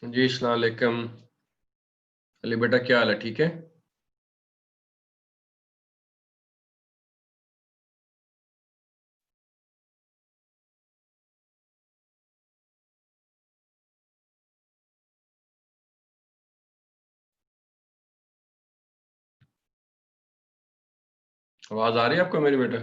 जी अस्सलाम वालेकुम। अली बेटा क्या हाल है, ठीक है? आवाज आ रही है आपको मेरी बेटा?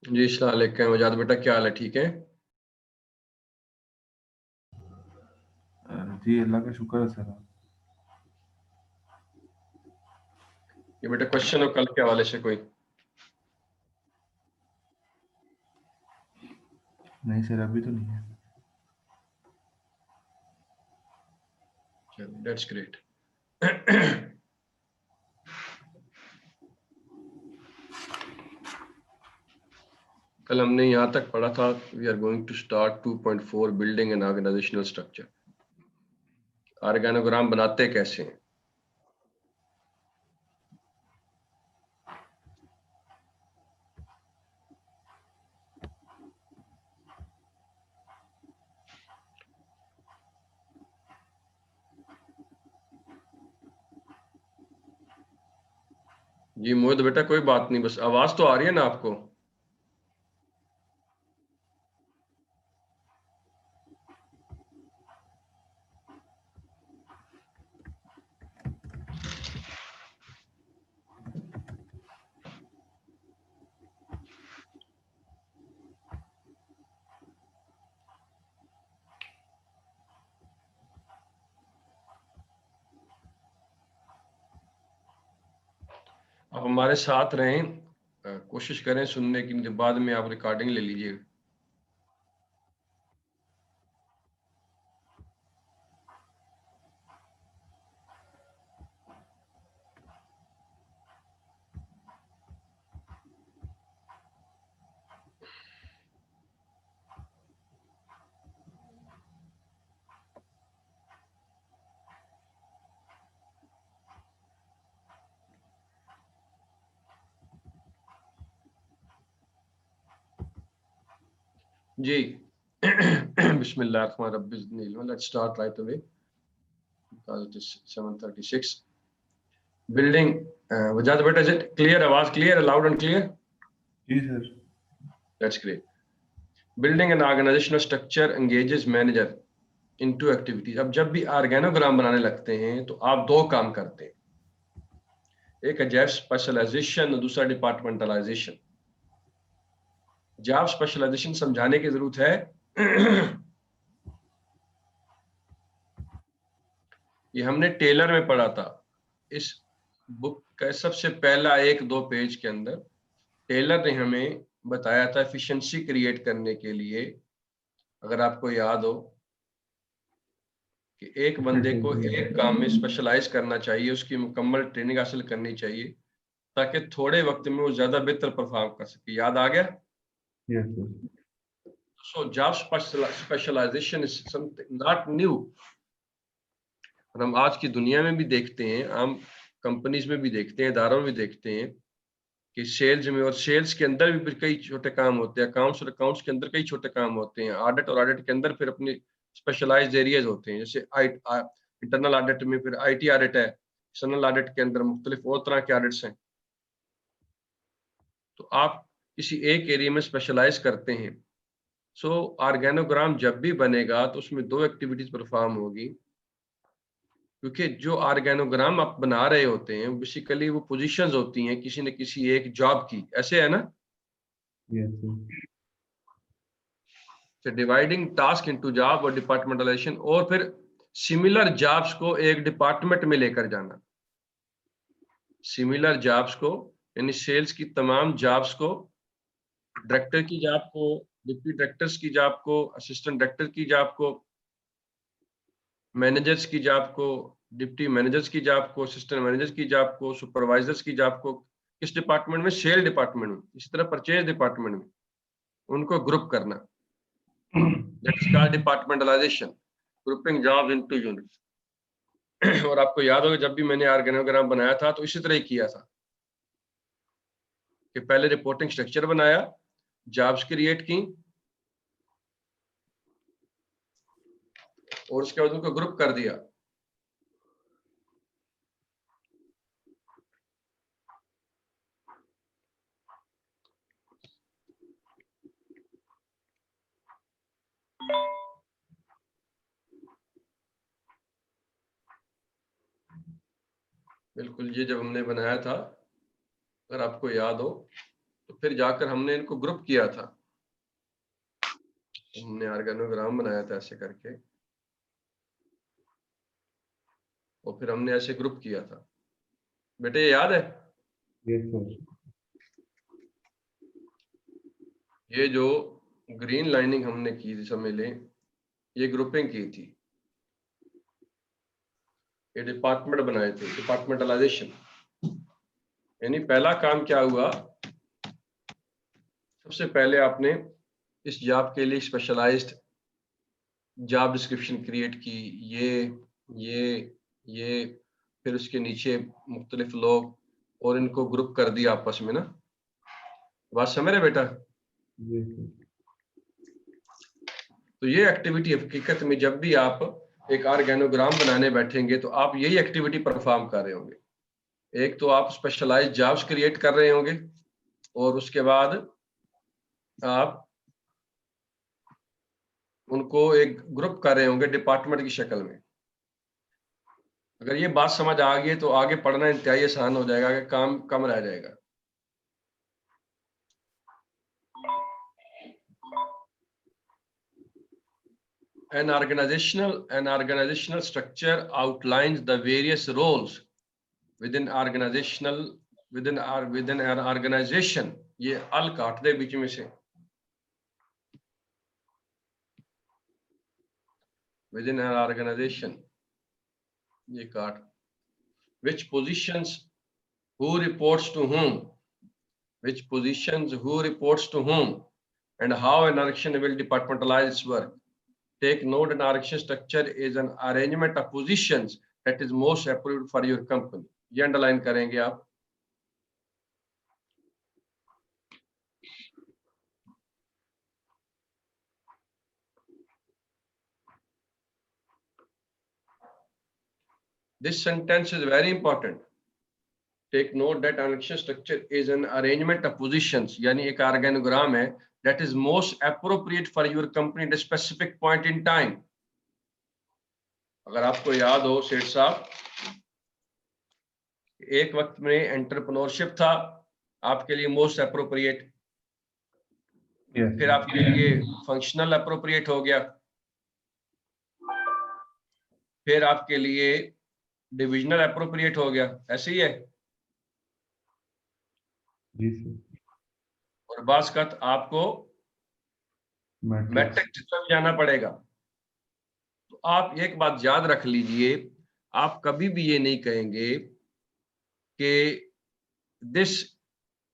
जी अस्सलाम वालेकुम। वजाद बेटा क्या हाल है, ठीक है? जी अल्लाह का शुक्र है सर। ये बेटा क्वेश्चन हो कल के हवाले से कोई? नहीं सर, अभी तो नहीं है। चलो दैट्स ग्रेट। कल हमने यहाँ तक पढ़ा था, we are going to start 2.4 building an organisational structure. Organogram बनाते कैसे हैं? जी मोहित बेटा कोई बात नहीं, बस आवाज तो आ रही है ना आपको? आप हमारे साथ रहें, कोशिश करें सुनने की, बाद में आप रिकॉर्डिंग ले लीजिए। जी बिस्मिल्लाह, let's start right away because it is 7:36. Building, Wajad बेटा, इज इट क्लियर? आवाज क्लियर है, लाउड एंड क्लियर? जी sir. That's great. Building an organisational structure engages manager into activities. अब जब भी ऑर्गेनोग्राम बनाने लगते हैं तो आप दो काम करते हैं, एक है जॉब स्पेशलाइजेशन और दूसरा डिपार्टमेंटलाइजेशन। जॉब स्पेशलाइजेशन समझाने की जरूरत है। ये हमने टेलर में पढ़ा था। इस बुक का सबसे पहला एक दो पेज के अंदर टेलर ने हमें बताया था एफिशिएंसी क्रिएट करने के लिए, अगर आपको याद हो, कि एक बंदे को एक काम में स्पेशलाइज करना चाहिए, उसकी मुकम्मल ट्रेनिंग हासिल करनी चाहिए ताकि थोड़े वक्त में वो ज्यादा बेहतर परफॉर्म कर सके। याद आ गया? Yes sir. So job specialisation is something not new. और हम आज की दुनिया में भी देखते हैं, हम कंपनीज में भी देखते हैं, इदारों में भी देखते हैं कि सेल्स में, और सेल्स के अंदर भी फिर कई छोटे काम होते हैं, अकाउंट्स और अकाउंट्स के अंदर कई छोटे काम होते हैं, ऑडिट और ऑडिट के अंदर फिर अपने स्पेशलाइज्ड एरियाज होते हैं। जैसे इंटरनल ऑडिट में फिर आईटी ऑडिट है, एक्सटर्नल ऑडिट के अंदर मुख्तलिफ और तरह के ऑडिट्स हैं। तो आप किसी एक एरिया में स्पेशलाइज करते हैं, सो ऑर्गेनोग्राम जब भी बनेगा तो उसमें दो एक्टिविटीज परफॉर्म होगी, क्योंकि जो ऑर्गेनोग्राम आप बना रहे होते हैं बेसिकली वो पोजीशंस होती हैं किसी न किसी एक जॉब की, ऐसे है ना? Yes sir. Dividing task into job और डिपार्टमेंटलाइजेशन, और फिर सिमिलर जॉब्स को एक डिपार्टमेंट में लेकर जाना। सिमिलर जॉब्स को यानी सेल्स की तमाम जॉब्स को, डायरेक्टर की जॉब को, डिप्टी डायरेक्टर्स की जॉब को, असिस्टेंट डायरेक्टर की जॉब को, मैनेजर्स की जॉब को, डिप्टी मैनेजर्स की जॉब को, असिस्टेंट मैनेजर्स की जॉब को, सुपरवाइजर्स की जॉब को, किस डिपार्टमेंट में? सेल डिपार्टमेंट में। इसी तरह परचेज डिपार्टमेंट में उनको ग्रुप करना, that is called departmentalisation, grouping jobs into units. और आपको याद होगा जब भी मैंने ऑर्गेनोग्राम बनाया था तो इसी तरह ही किया था कि पहले रिपोर्टिंग स्ट्रक्चर बनाया, जॉब्स क्रिएट की, और उसके बाद उनको ग्रुप कर दिया। बिल्कुल, ये जब हमने बनाया था, अगर आपको याद हो, तो फिर जाकर हमने इनको ग्रुप किया था। हमने ऑर्गेनोग्राम बनाया था ऐसे करके, और फिर हमने ऐसे ग्रुप किया था। बेटे ये याद है? Yes sir. ये जो ग्रीन लाइनिंग हमने की थी, समझ लें ये ग्रुपिंग की थी, ये डिपार्टमेंट बनाए थे, डिपार्टमेंटलाइजेशन। यानी पहला काम क्या हुआ, सबसे पहले आपने इस जॉब के लिए स्पेशलाइज्ड जॉब डिस्क्रिप्शन क्रिएट की, ये ये फिर उसके नीचे मुख्तलिफ लोग, और इनको ग्रुप कर दिया आपस में ना। बात समझ रहे बेटा? Yes sir. तो ये एक्टिविटी हकीकत में जब भी आप एक ऑर्गेनोग्राम बनाने बैठेंगे तो आप यही एक्टिविटी परफॉर्म कर रहे होंगे। एक तो आप स्पेशलाइज्ड जॉब्स क्रिएट कर रहे होंगे, और उसके बाद आप उनको एक ग्रुप कर रहे होंगे डिपार्टमेंट की शक्ल में। अगर ये बात समझ आ गई तो आगे पढ़ना इंतहाई आसान हो जाएगा, कि काम कम रह जाएगा। An organizational structure outlines the various roles within an organization। ये अल काट दे बीच में से, within an organization, ये काट, which positions, who reports to whom, which positions, who reports to whom, and how an organization will departmentalize its work। Take note, an organization structure is an arrangement of positions that is most appropriate for your company। ये underline करेंगे आप। This sentence is very important। Take note that an organization structure is an arrangement of positions, यानी एक organogram है, that is most appropriate for your company at a specific point in time। अगर आपको याद हो सेठ साहब, एक वक्त में एंटरप्रेन्योरशिप था आपके लिए मोस्ट अप्रोप्रिएट, यस फिर आपके लिए फंक्शनल अप्रोप्रिएट हो गया, फिर आपके लिए डिविजनल अप्रोप्रिएट हो गया, ऐसे ही है। जी सर। और बात करत आपको मैट्रिक्स। मैट्रिक्स सिस्टम जाना पड़ेगा। तो आप एक बात याद रख लीजिए, आप कभी भी ये नहीं कहेंगे कि this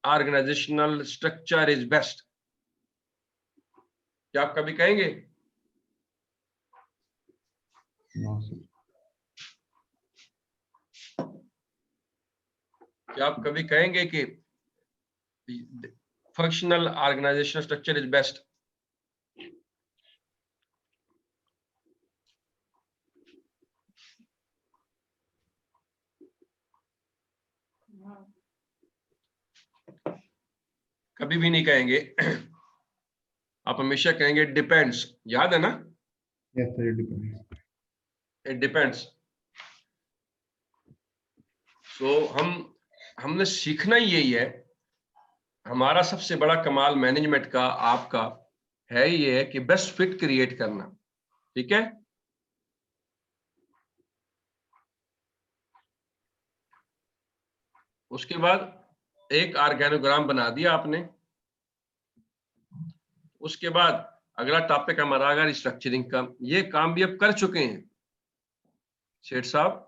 organisational structure is best. क्या आप कभी कहेंगे? No sir. क्या आप कभी कहेंगे कि functional organisational structure is best? कभी भी नहीं कहेंगे। आप हमेशा कहेंगे डिपेंड्स। याद है ना? Yes sir, it depends. It depends. So हमने सीखना ही यही है। हमारा सबसे बड़ा कमाल मैनेजमेंट का, आपका, है ये है कि बेस्ट फिट क्रिएट करना। ठीक है? उसके बाद एक ऑर्गेनोग्राम बना दिया आपने। उसके बाद अगला टॉपिक हमारा अगर स्ट्रक्चरिंग का, ये काम भी अब कर चुके हैं सेठ साहब।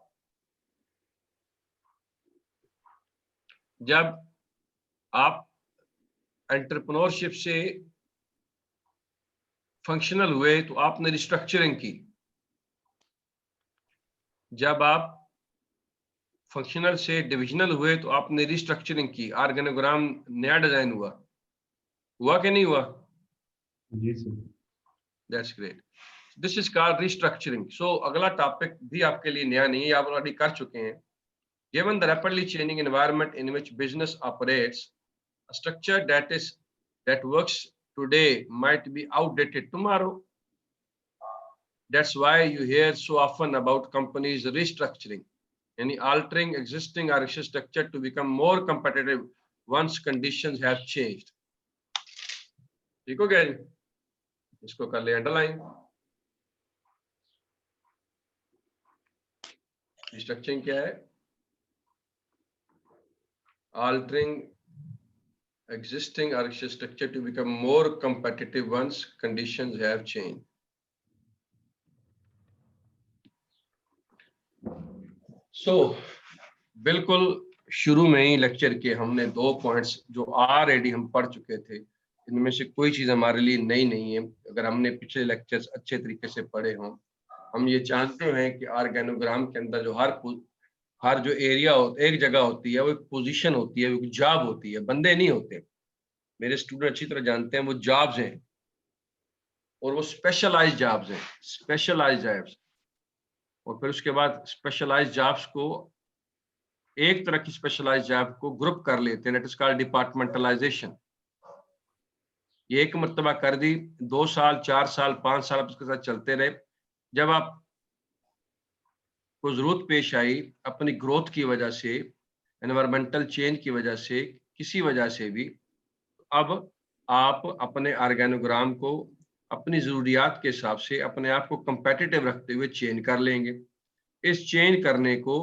जब आप एंटरप्रेन्योरशिप से फंक्शनल हुए तो आपने रिस्ट्रक्चरिंग की। जब आप फंक्शनल से डिविजनल हुए तो आपने रिस्ट्रक्चरिंग की, ऑर्गेनोग्राम नया डिजाइन हुआ कि नहीं हुआ? जी sir. That's great. This is called restructuring. So अगला टॉपिक भी आपके लिए नया नहीं है, आप ऑलरेडी कर चुके हैं। Given the rapidly changing environment in which business operates, a structure that works today might be outdated tomorrow. That's why you hear so often about companies restructuring, yani altering existing organizational structure to become more competitive once conditions have changed. ठीक हो गया जी? इसको कर ले underline. Restructuring क्या है? altering existing organizational structure to become more competitive once conditions have changed. सो बिल्कुल शुरू में ही लेक्चर के हमने 2 पॉइंट्स जो ऑलरेडी हम पढ़ चुके थे, इनमें से कोई चीज हमारे लिए नई नहीं है। अगर हमने पिछले लेक्चर्स अच्छे तरीके से पढ़े हों, हम ये जानते हैं कि ऑर्गेनोग्राम के अंदर जो हर जो एरिया एक जगह होती है, वो एक पोजीशन होती है, वो एक जॉब होती है, बंदे नहीं होते। मेरे स्टूडेंट अच्छी तरह जानते हैं वो जॉब्स हैं, और वो स्पेशलाइज्ड जॉब्स हैं, स्पेशलाइज्ड जॉब्स। और फिर उसके बाद स्पेशलाइज्ड जॉब्स को, एक तरह की स्पेशलाइज्ड जॉब को ग्रुप कर लेते हैं, दैट इज कॉल्ड डिपार्टमेंटलाइजेशन। ये एक मर्तबा कर दी, 2 साल 4 साल 5 साल आप इसके साथ चलते रहे। जब आप को जरूरत पेश आई अपनी ग्रोथ की वजह से, एनवायरमेंटल चेंज की वजह से, किसी वजह से भी, अब आप अपने ऑर्गेनोग्राम को अपनी जरूरियात के हिसाब से अपने आप को कंपेटिटिव रखते हुए चेंज कर लेंगे। इस चेंज करने को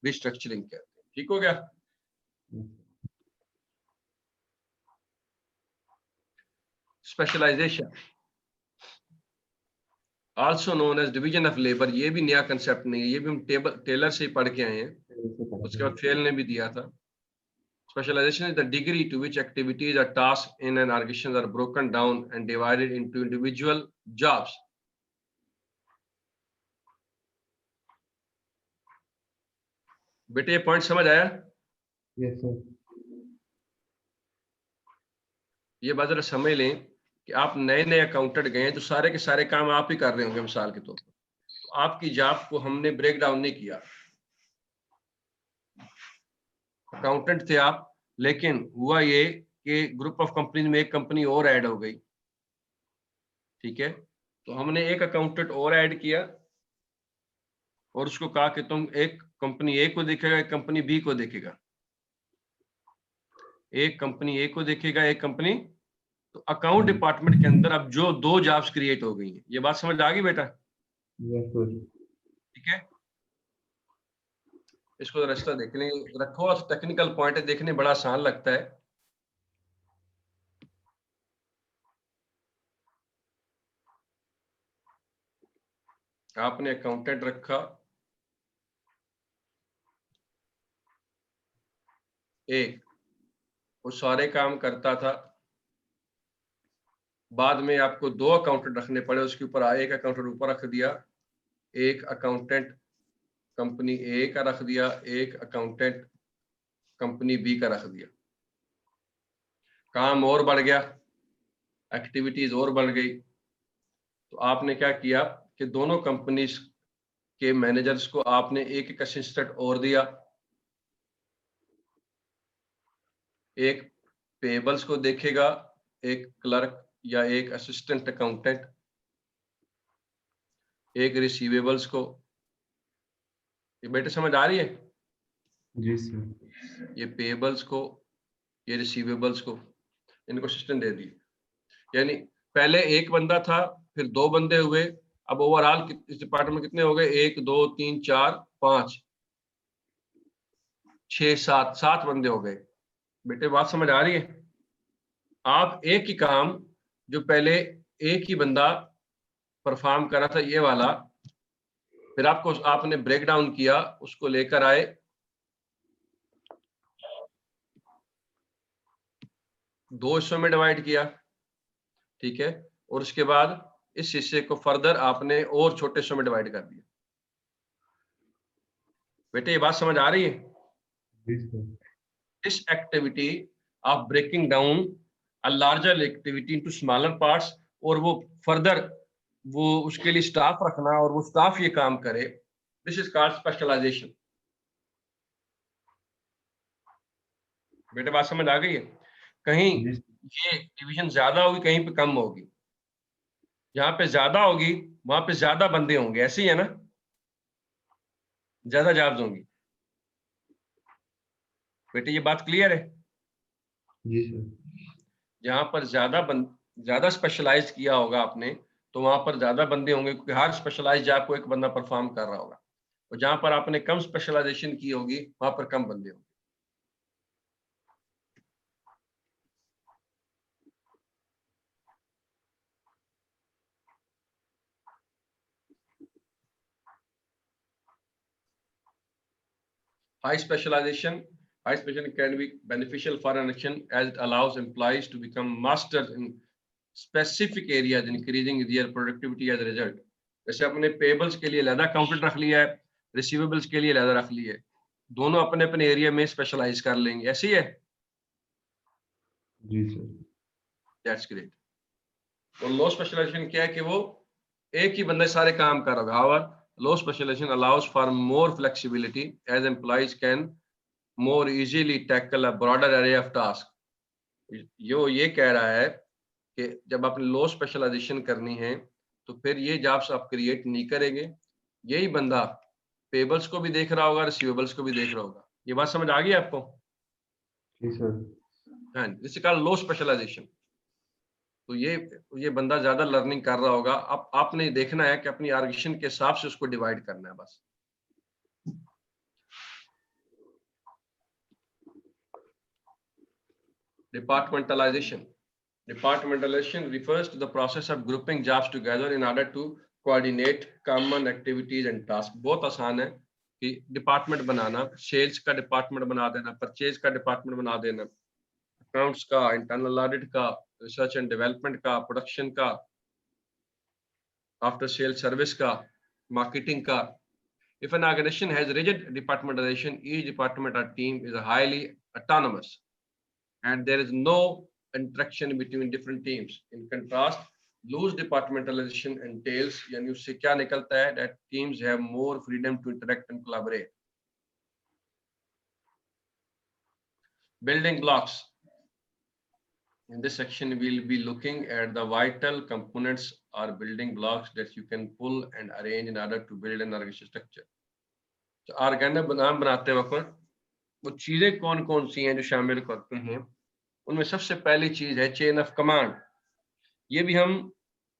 रिस्ट्रक्चरिंग कहते हैं। ठीक हो गया? Specialisation, also known as division of labour, ये भी नया कंसेप्ट नहीं है, ये भी हम टेलर से ही पढ़ के आए हैं, उसके बाद फेल ने भी दिया था। Specialization is the degree to which activities or tasks in an organization are broken down and divided into individual jobs. बेटे ये पॉइंट समझ आया? Yes sir. ये बात जरा समझ लें कि आप नए नए अकाउंटेंट गए हैं तो सारे के सारे काम आप ही कर रहे होंगे मिसाल के तौर पर। तो आपकी जॉब को हमने ब्रेक डाउन नहीं किया। अकाउंटेंट थे आप, लेकिन हुआ ये कि ग्रुप ऑफ कंपनीज में एक कंपनी और ऐड हो गई। ठीक है? तो हमने एक अकाउंटेंट और ऐड किया और उसको कहा कि तुम एक कंपनी ए को देखेगा, एक कंपनी बी को देखेगा, एक कंपनी ए को देखेगा, एक कंपनी। तो अकाउंट डिपार्टमेंट के अंदर अब जो 2 जॉब्स क्रिएट हो गई हैं। ये बात समझ आ गई बेटा? Yes sir. ठीक है? इसको रास्ता देख लें, रखो, और टेक्निकल पॉइंट है, देखने बड़ा आसान लगता है। आपने अकाउंटेंट रखा, एक वो सारे काम करता था, बाद में आपको 2 अकाउंटेंट रखने पड़े, उसके ऊपर एक अकाउंटेंट ऊपर रख दिया, एक अकाउंटेंट कंपनी ए का रख दिया, एक अकाउंटेंट कंपनी बी का रख दिया। काम और बढ़ गया, एक्टिविटीज और बढ़ गई, तो आपने क्या किया कि दोनों कंपनीज के मैनेजर्स को आपने एक एक असिस्टेंट और दिया, एक पेबल्स को देखेगा, एक क्लर्क या एक असिस्टेंट अकाउंटेंट, एक रिसीवेबल्स को। ये बेटे समझ आ रही है? जी सर। ये पेबल्स को, ये रिसीवेबल्स को, इनको असिस्टेंट दे दिए। यानी पहले एक बंदा था, फिर 2 बंदे हुए, अब ओवरऑल इस डिपार्टमेंट में कितने हो गए? 1 2 3 4 5 6 7 7 बंदे हो गए। बेटे बात समझ आ रही है? आप एक ही काम जो पहले एक ही बंदा परफॉर्म कर रहा था, ये वाला, फिर आपने ब्रेक डाउन किया, उसको लेकर आए, दो हिस्सों में डिवाइड किया, ठीक है, और उसके बाद इस हिस्से को फर्दर आपने और छोटे हिस्सों में डिवाइड कर दिया। बेटे ये बात समझ आ रही है? जी sir. This activity of breaking down a larger activity into smaller parts, और वो फर्दर वो उसके लिए स्टाफ रखना और वो स्टाफ ये काम करे, दिस इज कॉल्ड स्पेशलाइजेशन। बेटे बात समझ आ गई है? कहीं जी ये डिवीजन ज्यादा होगी, कहीं पे कम होगी। जहां पे ज्यादा होगी वहां पे ज्यादा बंदे होंगे, ऐसे ही है ना? ज्यादा जॉब्स होंगी। बेटे ये बात क्लियर है? जी सर। जहां पर ज्यादा स्पेशलाइज किया होगा आपने, तो वहां पर ज्यादा बंदे होंगे, क्योंकि हर स्पेशलाइज जॉब को एक बंदा परफॉर्म कर रहा होगा। और जहां पर आपने कम स्पेशलाइजेशन की होगी, वहां पर कम बंदे होंगे। High specialization can be beneficial for an action as it allows employees to become masters in specific areas, increasing their productivity as a result. जैसे अपने पेबल्स के लिए अलग अकाउंटेंट रख लिया है, रिसीवेबल्स के लिए अलग रख लिया है, दोनों अपने अपने एरिया में स्पेशलाइज कर लेंगे, ऐसे ही है? जी सर। That's great. और लो स्पेशलाइजेशन क्या है कि वो एक ही बंदा सारे काम कर रहा है। However low specialisation allows for more flexibility as employees can more easily tackle a broader area of task. ये कह रहा है कि जब आपने लो स्पेशलाइजेशन करनी है, तो फिर ये जॉब्स आप क्रिएट नहीं करेंगे, यही बंदा पेबल्स को भी देख रहा होगा, रिसीवेबल्स को भी देख रहा होगा। ये बात समझ आ गई आपको? जी सर। हाँ, जिससे कहा लो स्पेशलाइजेशन। तो ये बंदा ज्यादा लर्निंग कर रहा होगा। अब आपने देखना है कि अपनी आर्गेशन के हिसाब से उसको डिवाइड करना है बस। Departmentalization refers to the process of grouping jobs together in order to coordinate common activities and tasks। बहुत आसान है कि डिपार्टमेंट बनाना, सेल्स का डिपार्टमेंट बना देना, परचेज का डिपार्टमेंट बना देना, अकाउंट्स का, इंटरनल ऑडिट का, रिसर्च एंड डेवलपमेंट का, प्रोडक्शन का, आफ्टर सेल सर्विस का, मार्केटिंग का। If an organization has rigid departmentalization, each department or team is highly autonomous and there is no interaction between different teams. In contrast, loose departmentalization entails, यानी उससे क्या निकलता है, that teams have more freedom to interact and collaborate. Building blocks. In this section, we'll be looking at the vital components or building blocks that you can pull and arrange in order to build an organizational structure. तो organic बनाते वक्त वो चीजें कौन कौन सी हैं जो शामिल करते हैं, उनमें सबसे पहली चीज है चेन ऑफ कमांड। ये भी हम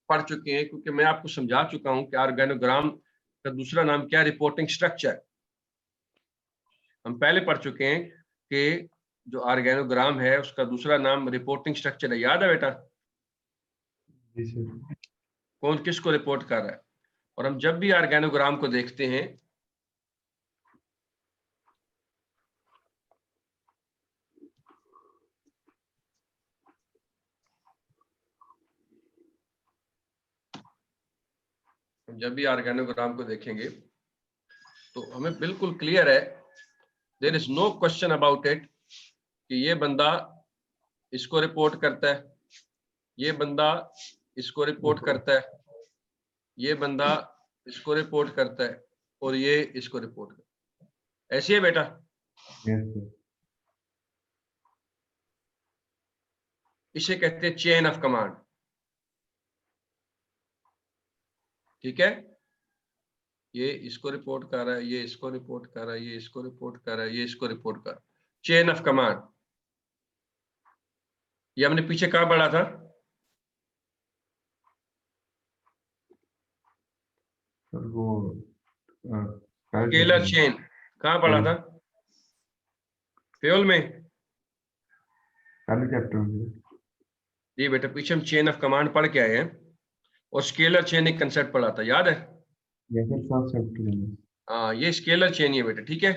पढ़ चुके हैं, क्योंकि मैं आपको समझा चुका हूं कि ऑर्गेनोग्राम का दूसरा नाम क्या है, रिपोर्टिंग स्ट्रक्चर। हम पहले पढ़ चुके हैं कि जो ऑर्गेनोग्राम है उसका दूसरा नाम रिपोर्टिंग स्ट्रक्चर है। याद है बेटा? जी सर। कौन किसको रिपोर्ट कर रहा है? और हम जब भी ऑर्गेनोग्राम को देखते हैं जब भी ऑर्गेनोग्राम को देखेंगे तो हमें बिल्कुल क्लियर है, there is no question about it कि ये बंदा इसको रिपोर्ट करता है, ये बंदा इसको रिपोर्ट करता है, ये बंदा इसको रिपोर्ट करता है और ये इसको रिपोर्ट करता है। ऐसी है बेटा? Yes, sir. इसे कहते हैं चेन ऑफ कमांड। ठीक है, ये इसको रिपोर्ट कर रहा है, ये इसको रिपोर्ट कर रहा है, ये इसको रिपोर्ट कर रहा है, ये इसको रिपोर्ट कर रहा है। Chain of command. ये हमने पीछे कहाँ पढ़ा था? सर वो स्केलर चेन। कहाँ पढ़ा था? फ्यूल में। पहले चैप्टर में। जी बेटा, पीछे हम चेन ऑफ कमांड पढ़ के आए हैं और स्केलर चेन एक कंसेप्ट पढ़ा था, याद है? ये सर फर्स्ट चैप्टर में। हाँ, ये स्केलर चेन ही है बेटा। ठीक है,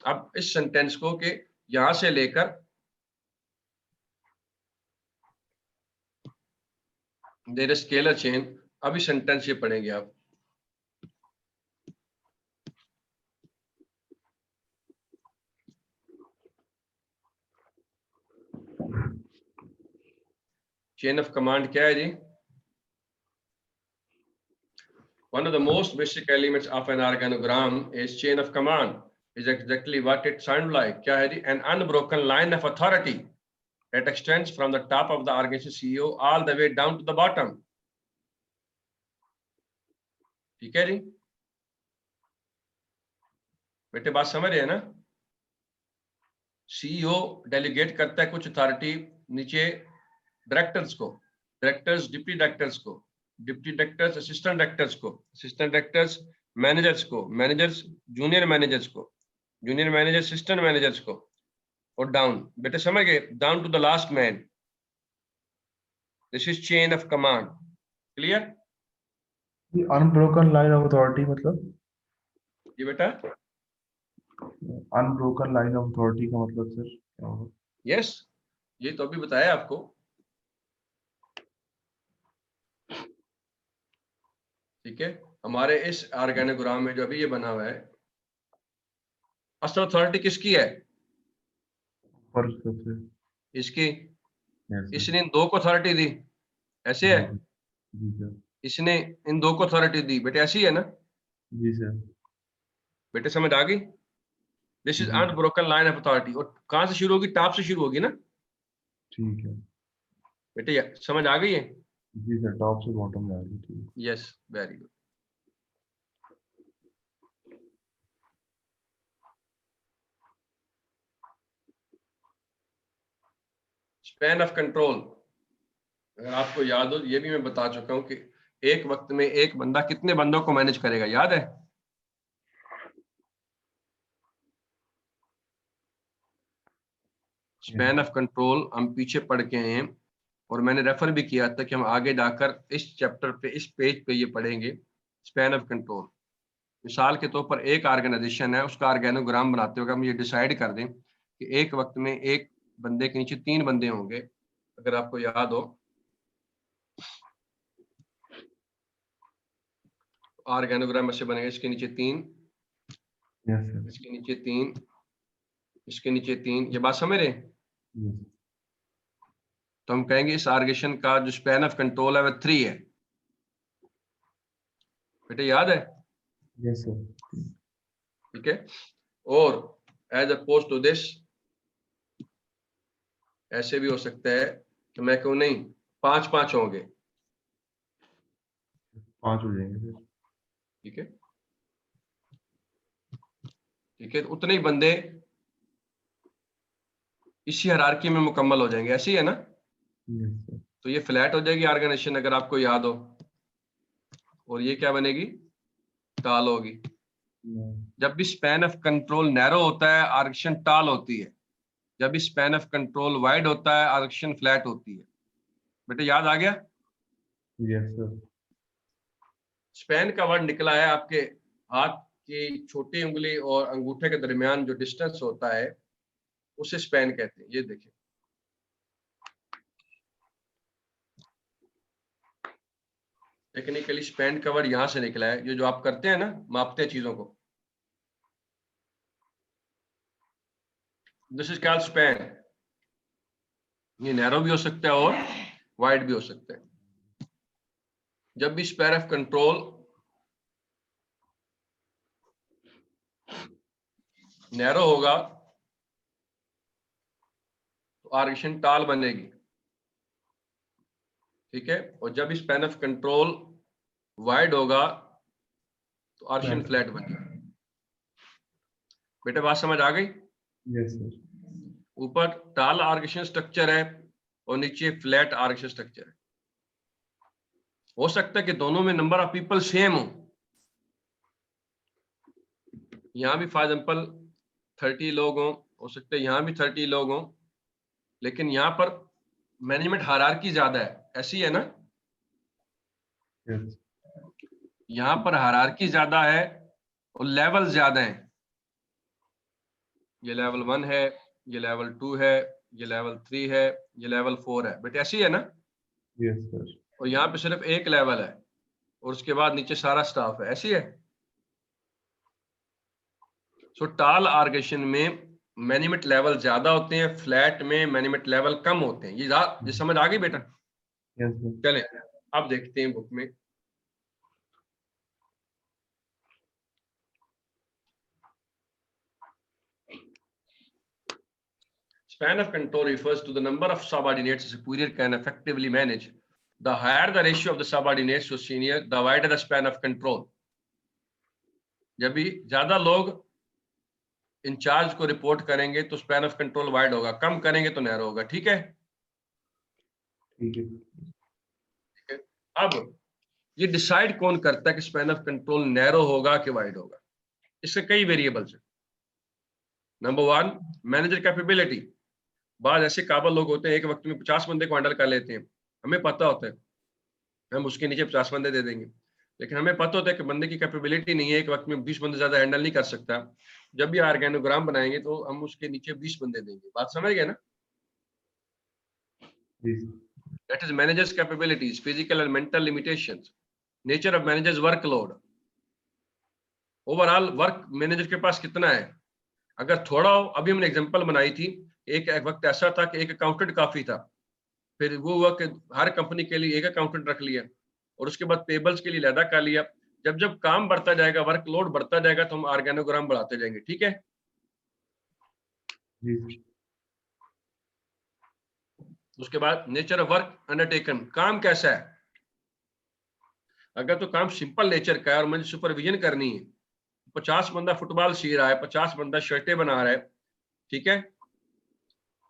अब इस सेंटेंस को के यहां से लेकर देयर इज स्केलर चेन, अभी सेंटेंस ये पढ़ेंगे आप। चेन ऑफ कमांड क्या है जी? One of the most basic elements of an organogram is chain of command. Is exactly what it sounds like. क्या है जी? An unbroken line of authority that extends from the top of the organization CEO all the way down to the bottom. ठीक है जी बेटे, बात समझ रहे हैं ना? सीईओ डेलीगेट करता है कुछ अथॉरिटी नीचे डायरेक्टर्स को, डायरेक्टर्स डिप्टी डायरेक्टर्स को, डिप्टी डायरेक्टर्स असिस्टेंट डायरेक्टर्स को, असिस्टेंट डायरेक्टर्स मैनेजर्स को, मैनेजर्स जूनियर मैनेजर्स को, जूनियर मैनेजर असिस्टेंट मैनेजर्स को, और डाउन। बेटे समझ गए? Down to the last man. This is chain of command. Clear? Unbroken line of authority मतलब? जी बेटा, अनब्रोकन लाइन ऑफ अथॉरिटी का मतलब सर क्या होगा? यस, ये तो अभी बताया आपको। ठीक है, हमारे इस ऑर्गेनोग्राम में जो अभी ये बना हुआ है, असल अथॉरिटी किसकी है? ऊपर सबसे। इसकी। Yes, sir. इसने इन दो को अथॉरिटी दी, ऐसे है? जी सर। इसने इन दो को अथॉरिटी दी, बेटे ऐसी है ना? जी सर। बेटे समझ आ गई? दिस इज जी। Unbroken line of authority. और कहां से शुरू होगी? टॉप से शुरू होगी ना ठीक है। बेटे, समझ आ गई है? जी सर, टॉप से बॉटम में आ गई। ठीक। Yes, very good. Span of control, अगर आपको याद हो, ये भी मैं बता चुका हूं कि एक वक्त में एक बंदा कितने बंदों को मैनेज करेगा, याद है? स्पैन ऑफ कंट्रोल हम पीछे पढ़ के हैं और मैंने रेफर भी किया था कि हम आगे जाकर इस चैप्टर पे, इस पेज पे ये पढ़ेंगे स्पैन ऑफ कंट्रोल। मिसाल के तौर पर एक ऑर्गेनाइजेशन है, उसका ऑर्गेनोग्राम बनाते हुए हम ये डिसाइड कर दें कि एक वक्त में एक बंदे के नीचे 3 बंदे होंगे, अगर आपको याद हो। ऑर्गेनोग्राम ऐसे बनेगा, इसके नीचे 3, यस सर। इसके नीचे 3, इसके नीचे 3। ये बात समझ रहे? यस। तो हम कहेंगे इस ऑर्गेनाइजेशन का जो स्पैन ऑफ कंट्रोल है वह 3 है। बेटे याद है? Yes sir. ठीक है, और एज अपोज टू दिस ऐसे भी हो सकता है कि मैं कहूँ नहीं 5-5 होंगे। 5 हो जाएंगे सर। ठीक है, ठीक है, उतने ही बंदे इसी हायरार्की में मुकम्मल हो जाएंगे, ऐसी है ना? Yes sir. तो ये फ्लैट हो जाएगी ऑर्गेनाइजेशन, अगर आपको याद हो, और ये क्या बनेगी? टाल होगी। जब भी स्पैन ऑफ कंट्रोल नैरो होता है, ऑर्गेनाइजेशन टाल होती है। जब भी स्पैन ऑफ कंट्रोल वाइड होता है, ऑर्गेनाइजेशन फ्लैट होती है। बेटे याद आ गया? Yes, sir. स्पैन का वर्ड निकला है आपके हाथ की छोटी उंगली और अंगूठे के दरमियान जो डिस्टेंस होता है उसे स्पैन कहते हैं। ये देखिए, टेक्निकली स्पैन का वर्ड यहां से निकला है। ये जो आप करते हैं ना, मापते हैं चीजों को, दिस इज कॉल्ड स्पैन। ये नैरो भी हो सकता है और वाइड भी हो सकता है। जब भी स्पैन ऑफ कंट्रोल नैरो होगा तो आर्गेशन टाल बनेगी, ठीक है। और जब स्पैन ऑफ कंट्रोल वाइड होगा तो आर्गेशन फ्लैट बनेगी। बेटा बात समझ आ गई? Yes, sir. ऊपर टाल आर्गेशन स्ट्रक्चर है और नीचे फ्लैट आर्गेशन स्ट्रक्चर है। हो सकता है कि दोनों में नंबर ऑफ पीपल सेम हो। यहां भी फॉर एग्जांपल 30 लोग हो सकते हैं यहां भी 30 लोग हों, लेकिन यहां पर मैनेजमेंट हायरार्की ज्यादा है, ऐसी है ना। Yes. यहां पर हायरार्की ज्यादा है और लेवल ज्यादा है। ये लेवल 1 है, ये लेवल 2 है, ये लेवल 3 है, ये लेवल 4 है। बट ऐसी है ना। Yes, sir. और यहाँ पे सिर्फ एक लेवल है और उसके बाद नीचे सारा स्टाफ है, ऐसी है। सो टाल आर्गेशन में मैनेजमेंट लेवल ज्यादा होते हैं, फ्लैट में मैनेजमेंट लेवल कम होते हैं। ये समझ आ गई बेटा? Yes, sir. चलें अब देखते हैं बुक में। Span of control refers to the number of subordinates a superior can effectively manage. The higher the ratio of the subordinates to senior, the wider the span of control. जब भी ज्यादा लोग in charge को report करेंगे तो span of control wide होगा, कम करेंगे तो नैरो होगा, ठीक है। ठीक है। ठीक है, अब ये डिसाइड कौन करता है कि स्पैन ऑफ कंट्रोल नैरो होगा कि वाइड होगा? इससे कई वेरिएबल्स हैं। Number 1, manager capability. बाद ऐसे काबिल लोग होते हैं एक वक्त में 50 बंदे को हैंडल कर लेते हैं, हमें पता होता है हम उसके नीचे 50 बंदे दे देंगे, लेकिन हमें पता होता है कि बंदे की कैपेबिलिटी नहीं है, एक वक्त में 20 बंदे ज्यादा हैंडल नहीं कर सकता। जब भी ऑर्गेनोग्राम बनाएंगे तो हम उसके नीचे 20 बंदे देंगे। बात समझ गए ना? That is manager's capabilities, physical and mental limitations, nature of manager's workload, overall work manager के पास कितना है। अगर थोड़ा हो, अभी हमने एग्जांपल बनाई थी, एक वक्त ऐसा था कि एक अकाउंटेंट काफी था, फिर वो हुआ कि हर कंपनी के लिए एक अकाउंटेंट रख लिया और उसके बाद पेबल्स के लिए अलहदा कर लिया। जब जब काम बढ़ता जाएगा, वर्कलोड बढ़ता जाएगा, तो हम ऑर्गेनोग्राम बढ़ाते जाएंगे, ठीक है। उसके बाद नेचर ऑफ वर्क अंडरटेकन, काम कैसा है। अगर तो काम सिंपल नेचर का है और मुझे सुपरविजन करनी है, 50 बंदा फुटबॉल सी रहा है, 50 बंदा शर्टें बना रहा है, ठीक है,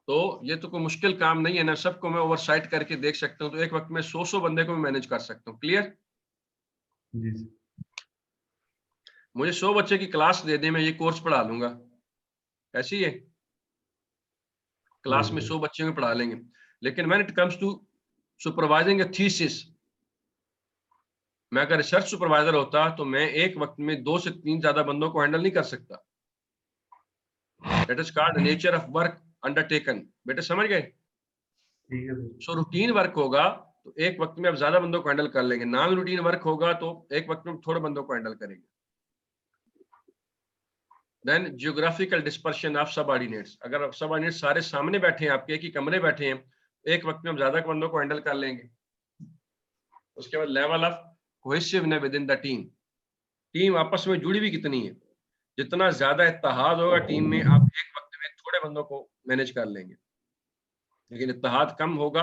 तो ये तो कोई मुश्किल काम नहीं है ना, सबको मैं ओवरसाइट करके देख सकता हूँ, तो एक वक्त में 100 बंदे को मैं मैनेज कर सकता हूँ। क्लियर? मुझे 100 बच्चे की क्लास दे दे, मैं ये कोर्स पढ़ा लूंगा, ऐसी है। क्लास में 100 बच्चे में पढ़ा लेंगे, लेकिन when it comes to supervising a thesis, मैं अगर रिसर्च सुपरवाइजर होता तो मैं एक वक्त में 2 से 3 ज्यादा बंदों को हैंडल नहीं कर सकता। That is called nature of work undertaken. बेटे समझ गए? सो रूटीन वर्क होगा तो एक वक्त में आप ज्यादा बंदों को हैंडल कर लेंगे, नॉन रूटीन वर्क होगा तो एक वक्त में थोड़े बंदों को हैंडल करेंगे। Then geographical dispersion of subordinates, अगर सबऑर्डिनेट्स सारे सामने बैठे हैं, आपके एक ही कमरे बैठे हैं, एक वक्त में हम ज्यादा बंदों को हैंडल कर लेंगे। उसके बाद level of cohesiveness with in the team, team आपस में जुड़ी हुई कितनी है। जितना ज्यादा इत्तेहाद होगा टीम में, आप एक वक्त में थोड़े बंदों को मैनेज कर लेंगे, लेकिन इत्तेहाद कम होगा,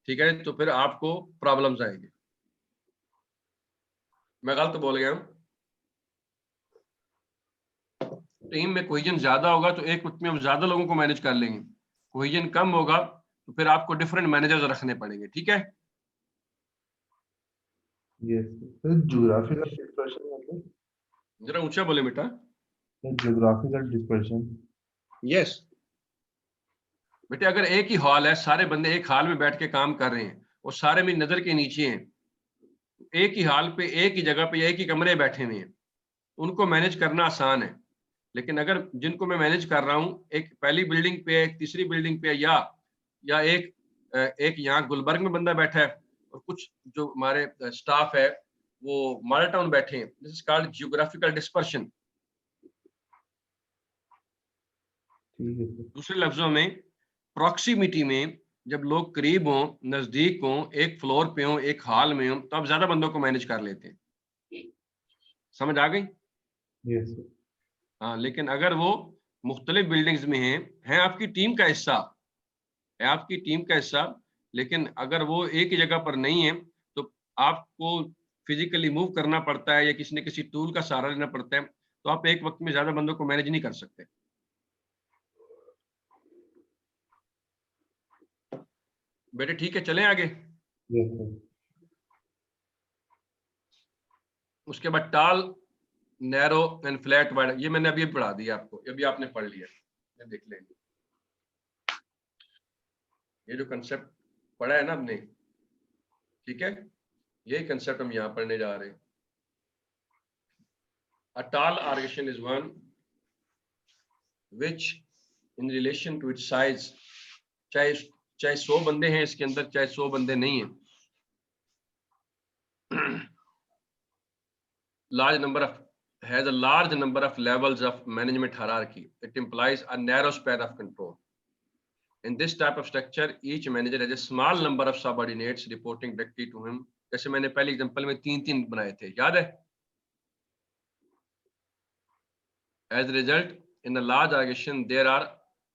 ठीक है, तो फिर आपको प्रॉब्लम्स आएंगे। मैं गलत बोल गया हूं? टीम में कोहेजन ज्यादा होगा तो एक वक्त में हम ज्यादा लोगों को मैनेज कर लेंगे, कोहेजन कम होगा तो फिर आपको डिफरेंट मैनेजर्स रखने पड़ेंगे, ठीक है। ज्योग्राफिकल डिस्पर्शन मतलब? जरा ऊंचा बोले बेटा। ज्योग्राफिकल डिस्पर्शन, यस बेटे, अगर एक ही हॉल है, सारे बंदे एक हॉल में बैठ के काम कर रहे हैं और सारे मेरी नजर के नीचे हैं, एक ही हाल पे, एक ही जगह पे, एक ही कमरे बैठे हुए हैं, उनको मैनेज करना आसान है। लेकिन अगर जिनको मैं मैनेज कर रहा हूँ, एक पहली बिल्डिंग पे, एक तीसरी बिल्डिंग पे, या एक यहाँ गुलबर्ग में बंदा बैठा है और कुछ जो हमारे स्टाफ है वो माडल टाउन बैठे हैं, this is called geographical dispersion. ठीक है सर। दूसरे लफ्जों में, प्रॉक्सिमिटी में जब लोग करीब हों, नजदीक हों, एक फ्लोर पे हों, एक हॉल में हों, तो आप ज्यादा बंदों को मैनेज कर लेते हैं। समझ आ गई? Yes sir. हाँ, लेकिन अगर वो मुख्तलिफ बिल्डिंग्स में हैं आपकी टीम का हिस्सा, है आपकी टीम का हिस्सा, लेकिन अगर वो एक ही जगह पर नहीं है, तो आपको फिजिकली मूव करना पड़ता है या किसी न किसी टूल का सहारा लेना पड़ता है, तो आप एक वक्त में ज्यादा बंदों को मैनेज नहीं कर सकते। बेटे ठीक है, चलें आगे। Yes sir. उसके बाद टाल, नैरो एंड फ्लैट वाइड, ये मैंने अभी पढ़ा दिया आपको, ये भी आपने पढ़ लिया, ये देख लेंगे। ये जो कंसेप्ट पढ़ा है ना आपने, ठीक है, यही कंसेप्ट हम यहाँ पढ़ने जा रहे हैं। A tall organism is one which in relation to its size, चाहे चाहे 100 बंदे हैं इसके अंदर, चाहे 100 बंदे नहीं हैं, large number of has a large number of levels of management hierarchy. It implies a narrow span of control. In this type of structure, each manager has a small number of subordinates reporting directly to him. जैसे मैंने पहले example में 3-3 बनाए थे, याद है? As a result, in a large organization, there are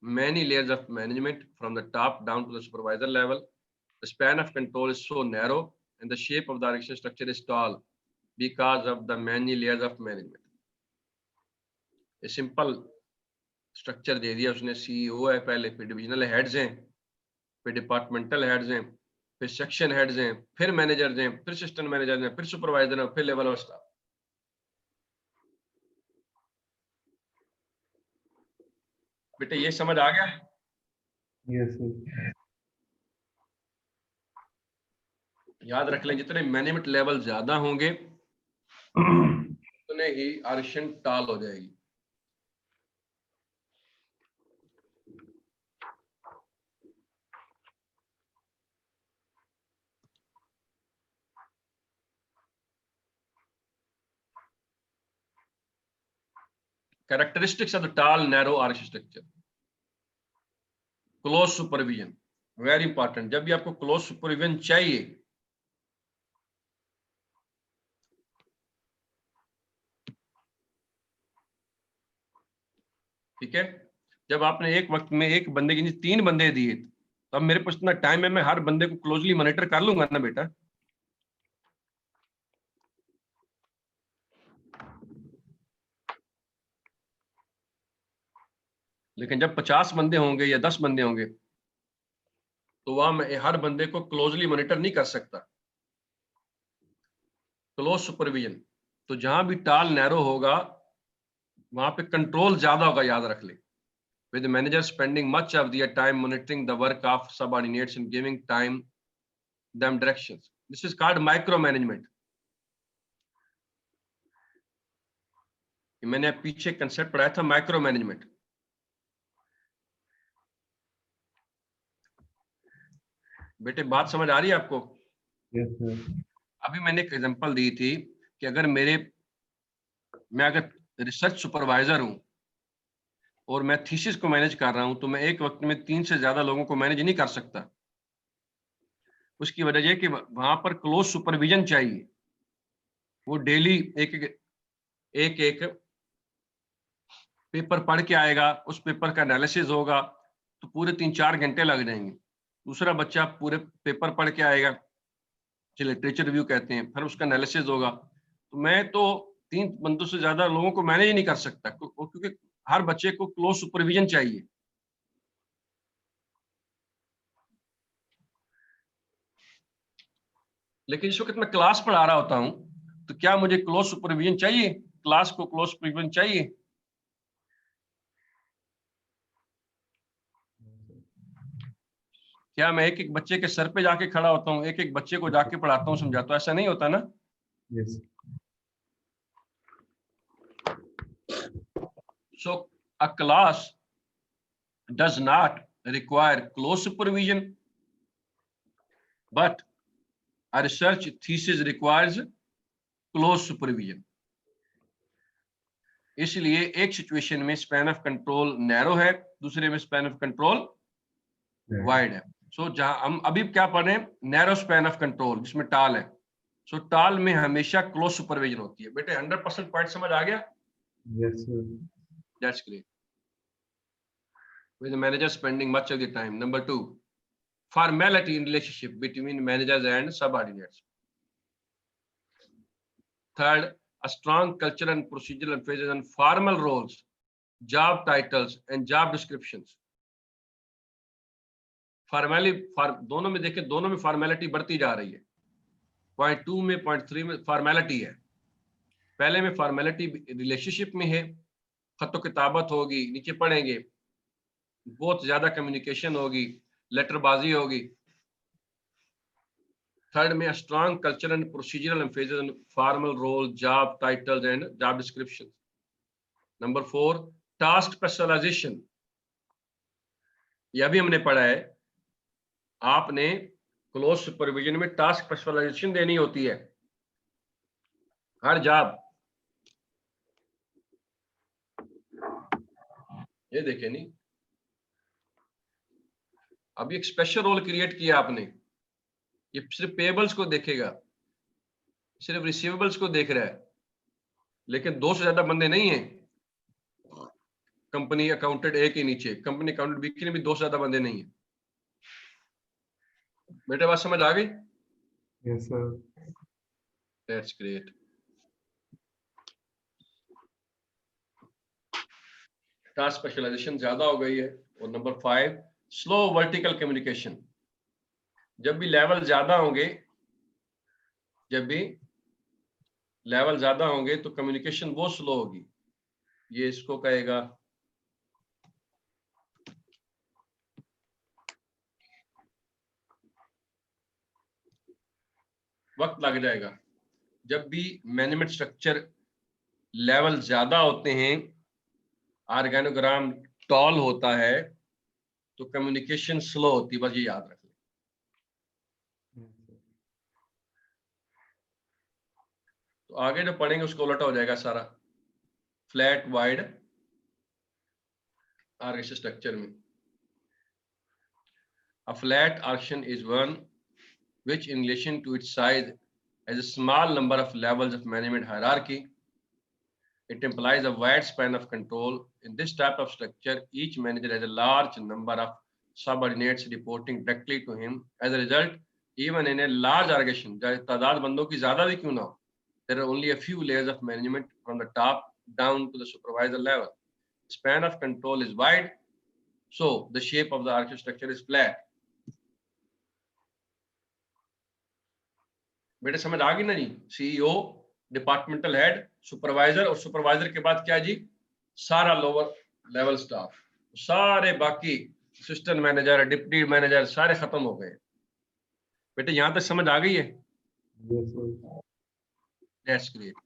many layers of management from the top down to the supervisor level. The span of control is so narrow, and the shape of the organization structure is tall because of the many layers of management. A simple structure दे दिया उसने, CEO है पहले, फिर divisional heads हैं, फिर departmental heads हैं, फिर सेक्शन हेड्स हैं, फिर मैनेजर्स हैं, फिर असिस्टेंट मैनेजर्स हैं, फिर सुपरवाइजर हैं, फिर लेवल ऑफ स्टाफ। बेटे ये समझ आ गया? Yes sir. याद रख लें, जितने मैनेजमेंट लेवल ज्यादा होंगे उतने ही आरक्षण टाल हो जाएगी। Characteristics of the tall narrow architecture. Close supervision, very important. जब भी आपको close supervision चाहिए, ठीक है, जब आपने एक वक्त में एक बंदे के 3 बंदे दिए, तो अब मेरे पास इतना टाइम है, मैं हर बंदे को क्लोजली मॉनिटर कर लूंगा ना बेटा। लेकिन जब 50 बंदे होंगे या 10 बंदे होंगे, तो वहां मैं हर बंदे को क्लोजली मॉनिटर नहीं कर सकता। क्लोज सुपरविजन, तो जहां भी टाल नैरो होगा वहां पे कंट्रोल ज्यादा होगा, याद रख ले। with the manager spending much of their time monitoring the work of subordinates and giving them directions. This is called micromanagement. मैंने पीछे कंसेप्ट पढ़ाया था माइक्रो मैनेजमेंट। बेटे बात समझ आ रही है आपको? Yes sir. अभी मैंने एक एग्जांपल दी थी कि अगर मैं अगर रिसर्च सुपरवाइजर हूं और मैं थीसिस को मैनेज कर रहा हूं, तो मैं एक वक्त में 3 से ज्यादा लोगों को मैनेज नहीं कर सकता। उसकी वजह यह कि वहां पर क्लोज सुपरविजन चाहिए। वो डेली एक एक पेपर पढ़ के आएगा, उस पेपर का एनालिसिस होगा, तो पूरे 3-4 घंटे लग जाएंगे। दूसरा बच्चा पूरे पेपर पढ़ के आएगा, जो लिटरेचर रिव्यू कहते हैं, फिर उसका एनालिसिस होगा। तो मैं तो 3 बंदों से ज्यादा लोगों को मैनेज ही नहीं कर सकता, क्योंकि हर बच्चे को क्लोज सुपरविजन चाहिए। लेकिन इस वक्त मैं क्लास पढ़ा रहा होता हूं, तो क्या मुझे क्लोज सुपरविजन चाहिए? क्लास को क्लोज सुपरविजन चाहिए? क्या मैं एक एक बच्चे के सर पे जाके खड़ा होता हूँ, एक एक बच्चे को जाके पढ़ाता हूँ, समझाता हूँ? ऐसा नहीं होता ना। Yes. So a class does not require close supervision, but a research thesis requires close supervision. इसलिए एक सिचुएशन में स्पैन ऑफ कंट्रोल नैरो है, दूसरे में स्पैन ऑफ कंट्रोल वाइड है. सो जहां हम अभी क्या पढ़ रहे हैं, नैरो स्पैन ऑफ कंट्रोल जिसमें टाल है. सो टाल में हमेशा क्लोज सुपरविजन होती है. बेटे 100% पॉइंट समझ आ गया? Yes, sir. That's great. With the manager spending much of the time. Number 2, formality in relationship between managers and subordinates. Third, a strong culture and procedural emphasis on formal roles, job titles and job descriptions. दोनों में देखें, दोनों में formality बढ़ती जा रही है. Point 2 में, पॉइंट 3 में फॉर्मेलिटी है. पहले में फॉर्मेलिटी रिलेशनशिप में है, खत किताबत होगी, नीचे पढ़ेंगे, बहुत ज्यादा कम्युनिकेशन होगी, लेटरबाजी होगी. थर्ड में strong culture and procedural emphasis on formal role, job titles and job description. Number 4, task specialisation. यह भी हमने पढ़ा है. आपने क्लोज सुपरविजन में टास्क स्पेशलाइजेशन देनी होती है. हर जॉब, ये देखे नहीं, अभी एक स्पेशल रोल क्रिएट किया आपने. ये सिर्फ पेबल्स को देखेगा, सिर्फ रिसीवेबल्स को देख रहा है, लेकिन 2 से ज्यादा बंदे नहीं है. कंपनी अकाउंटेंट ए के नीचे कंपनी अकाउंटेंट बी के लिए भी 2 से ज्यादा बंदे नहीं है. बेटे बात समझ आ गई? Yes, sir. That's great. Task specialisation ज्यादा हो गई है. और नंबर 5, स्लो वर्टिकल कम्युनिकेशन. जब भी लेवल ज्यादा होंगे तो कम्युनिकेशन वो स्लो होगी. ये इसको कहेगा वक्त लग जाएगा. जब भी मैनेजमेंट स्ट्रक्चर लेवल ज्यादा होते हैं, ऑर्गेनोग्राम टॉल होता है, तो कम्युनिकेशन स्लो होती है. बस ये याद रखें. तो आगे जो पढ़ेंगे उसको उल्टा हो जाएगा सारा. फ्लैट वाइड आर्गेनाइजेशन स्ट्रक्चर में, a flat action is one which in relation to its size has a small number of levels of management hierarchy. It implies a wide span of control. In this type of structure, each manager has a large number of subordinates reporting directly to him. As a result, even in a large organization, तादाद बंदों की ज्यादा भी क्यों ना हो, there are only a few layers of management from the top down to the supervisor level. Span of control is wide, so the shape of the architecture is flat. बेटे समझ आ गई ना जी? सीईओ, डिपार्टमेंटल हेड, सुपरवाइजर, और supervisor के बाद क्या जी? सारा लोअर लेवल स्टाफ, सारे बाकी असिस्टेंट मैनेजर, डिप्टी मैनेजर सारे खत्म हो गए. बेटे यहां तक समझ आ गई है? Yes, sir. That's great.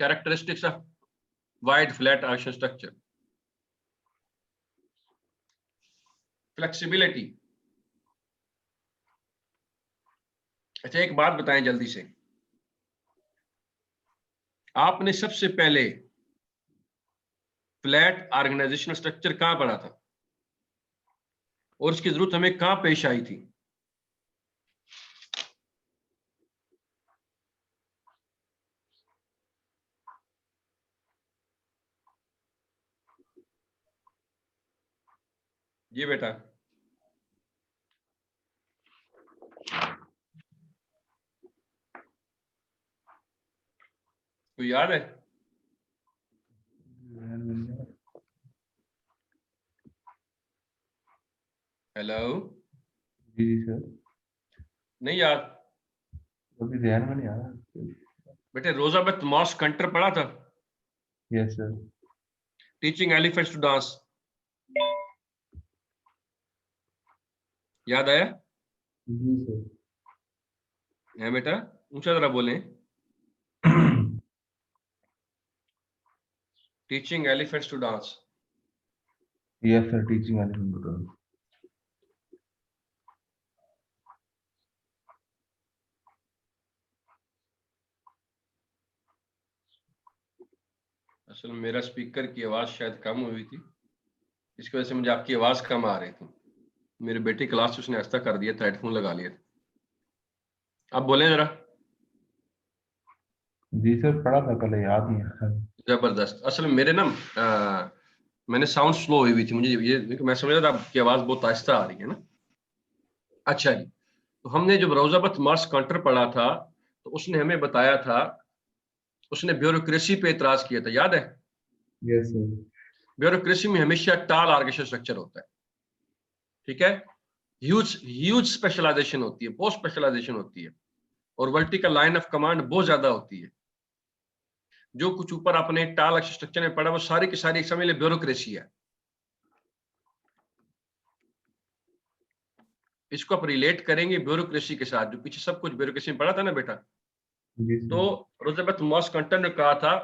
Characteristics of wide flat action structure. Flexibility. अच्छा एक बात बताएं जल्दी से, आपने सबसे पहले फ्लैट ऑर्गेनाइजेशनल स्ट्रक्चर कहां पढ़ा था और उसकी जरूरत हमें कहां पेश आई थी? जी बेटा, कोई याद है? हेलो, जी सर, नहीं याद? अभी ध्यान में नहीं आ रहा. बेटे रोजाबेथ मॉस कंटर पढ़ा था, Yes, sir. Teaching elephants to dance, याद आया? जी sir. है बेटा, ऊंचा जरा बोलें। Teaching elephants to dance. Yes, sir. Teaching elephant to dance. असल में मेरा स्पीकर की आवाज शायद कम हुई थी, इसकी वजह से मुझे आपकी आवाज कम आ रही थी। मेरे बेटे क्लास उसने ऐसा कर दिया था, हेडफोन लगा लिए थे। अब बोलें जरा। जी सर, पढ़ा था कल, याद नहीं है। जबरदस्त। असल में मेरे ना मैंने साउंड स्लो हुई हुई थी, मुझे ये मैं समझ रहा था आपकी आवाज बहुत आहिस्ता आ रही है ना। अच्छा जी, तो हमने जब रोजाबत मार्स काउंटर पढ़ा था तो उसने हमें बताया था, उसने ब्यूरोक्रेसी पे इतराज किया था, याद है? Yes, sir. ब्यूरोक्रेसी में हमेशा टाल ऑर्गेनाइजेशन स्ट्रक्चर होता है, ठीक है। ह्यूज ह्यूज स्पेशलाइजेशन होती है, बहुत स्पेशलाइजेशन होती है, और वर्टिकल लाइन ऑफ कमांड बहुत ज्यादा होती है। जो कुछ ऊपर आपने टाल स्ट्रक्चर में पढ़ा वो सारी की सारी एक समझ ले ब्यूरोक्रेसी है। इसको आप रिलेट करेंगे ब्यूरोक्रेसी के साथ, जो पीछे सब कुछ ब्यूरोक्रेसी में पढ़ा था ना बेटा। जी तो सर. रोज़बेथ मॉस कंटन ने कहा था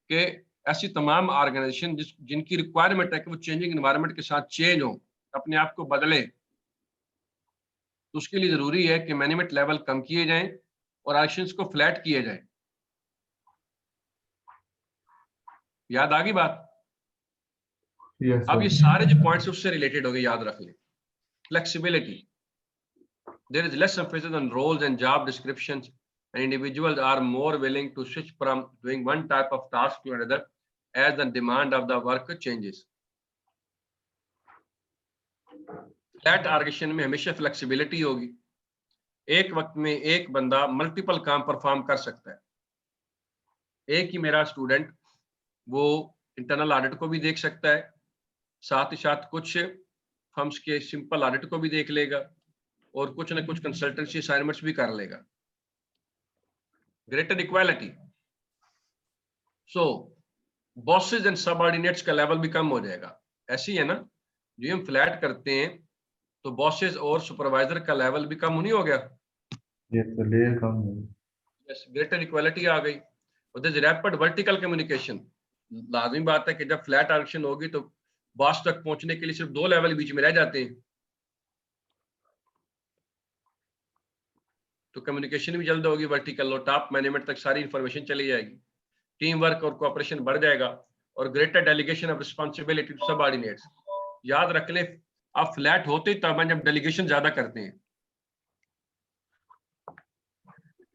कि ऐसी तमाम ऑर्गेनाइजेशन जिनकी रिक्वायरमेंट है कि वो चेंजिंग एनवायरनमेंट के साथ चेंज हो, अपने आप को बदले, तो उसके लिए जरूरी है कि मैनेजमेंट लेवल कम किए जाएं और एक्शंस को फ्लैट किए जाएं। याद आ गई बात? Yes, अब sir. ये सारे जो पॉइंट्स उससे रिलेटेड हो गए, याद रख लें। Flexibility, there is less emphasis on roles and job descriptions, and individuals are more willing to switch from doing one type of task to another as the demand of the work changes. Flat organisation में हमेशा flexibility होगी, एक वक्त में एक बंदा multiple काम perform कर सकता है। एक ही मेरा स्टूडेंट वो इंटरनल ऑडिट को भी देख सकता है, साथ ही साथ कुछ फर्म्स के सिंपल ऑडिट को भी देख लेगा, और कुछ ना कुछ कंसल्टेंसी असाइनमेंट्स भी कर लेगा। Greater equality, so bosses and subordinates का लेवल भी कम हो जाएगा। ऐसी है ना, जो हम फ्लैट करते हैं तो बॉसेस और सुपरवाइजर का लेवल भी कम नहीं हो गया? Yes, sir. Layer कम है. ग्रेटर इक्वालिटी आ गई। और रैपिड वर्टिकल कम्युनिकेशन, लाजमी बात है कि जब फ्लैट ऑर्गेनाइजेशन होगी तो बॉस तक पहुंचने के लिए सिर्फ दो लेवल बीच में रह जाते हैं, तो कम्युनिकेशन भी जल्द होगी वर्टिकल, और टॉप मैनेजमेंट तक सारी इंफॉर्मेशन चली जाएगी। टीम वर्क और कोऑपरेशन बढ़ जाएगा, और greater delegation of responsibility to subordinates. याद रख ले, आप फ्लैट होते ही तब जब डेलीगेशन ज्यादा करते हैं।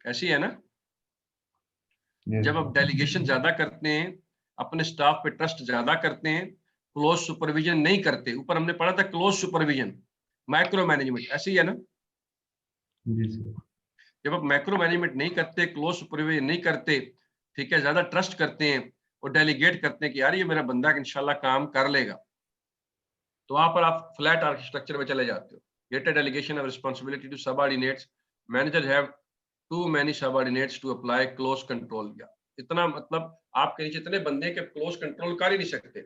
ऐसी है ना, Yes, जब आप डेलीगेशन ज्यादा करते हैं, अपने स्टाफ पे ट्रस्ट ज्यादा करते हैं, क्लोज सुपरविजन नहीं करते। ऊपर हमने पढ़ा था क्लोज सुपरविजन, माइक्रो मैनेजमेंट, ऐसी है ना। जी सर. जब आप माइक्रो मैनेजमेंट नहीं करते, क्लोज सुपरविजन नहीं करते, ठीक है, ज्यादा ट्रस्ट करते हैं और डेलीगेट करते हैं कि यार ये मेरा बंदा इंशाल्लाह काम कर लेगा, तो वहां पर आप फ्लैट आर्किटेक्चर में चले जाते हो। Greater delegation of responsibility to subordinates, manager have too many subordinates to apply close control. या इतना मतलब आपके नीचे इतने बंदे के क्लोज कंट्रोल कर ही नहीं सकते।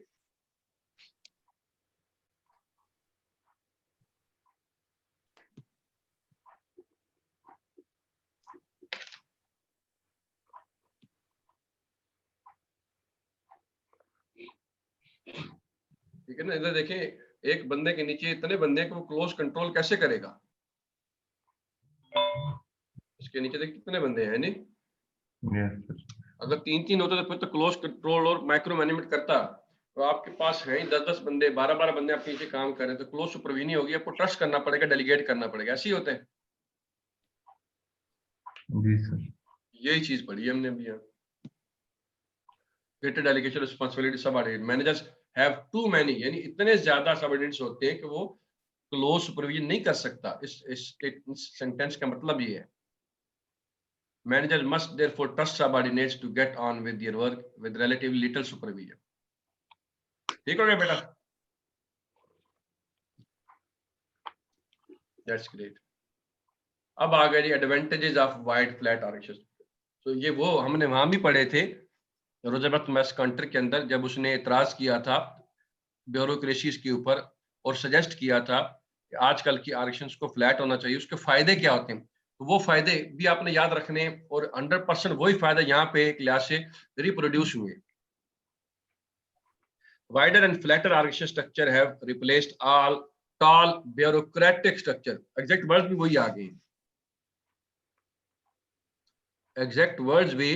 ठीक है ना, इधर देखें, एक बंदे के नीचे इतने बंदे को क्लोज कंट्रोल कैसे करेगा? इसके नीचे देखिए कितने बंदे हैं नहीं। Yes, sir. अगर तीन तीन होते तो फिर तो क्लोज कंट्रोल और माइक्रो मैनेजमेंट करता। तो आपके पास है ही 10-10 बंदे, 12-12 बंदे आपके नीचे काम कर रहे हैं, तो क्लोज सुपरविजन ही होगी, आपको ट्रस्ट करना पड़ेगा, डेलीगेट करना पड़ेगा। ऐसे ही होते हैं। जी सर. यही चीज पढ़ी हमने अभी यहाँ। Greater delegation responsibility subordinate, managers have too many, यानी इतने ज्यादा सबऑर्डिनेट्स होते हैं कि वो क्लोज सुपरविजन नहीं कर सकता। इस सेंटेंस का मतलब ये है, manager must therefore trust subordinates to get on with their work with relatively little supervision. ठीक हो गया बेटा? That's great. अब आ गए जी advantages of wide flat architecture. तो ये वो हमने वहां भी पढ़े थे रोजबेथ मैसकांटर के अंदर, जब उसने एतराज किया था ब्यूरोक्रेसीज के ऊपर और सजेस्ट किया था कि आजकल की आरक्षण को फ्लैट होना चाहिए, उसके फायदे क्या होते हैं। तो वो फायदे भी आपने याद रखने, और 100% वही फायदा यहाँ पे एक लिहाज से रिप्रोड्यूस हुए। वाइडर एंड फ्लैटर आरक्षण structure have replaced all toll bureaucratic structure. Exact words भी वही आ गए, एग्जैक्ट वर्ड्स भी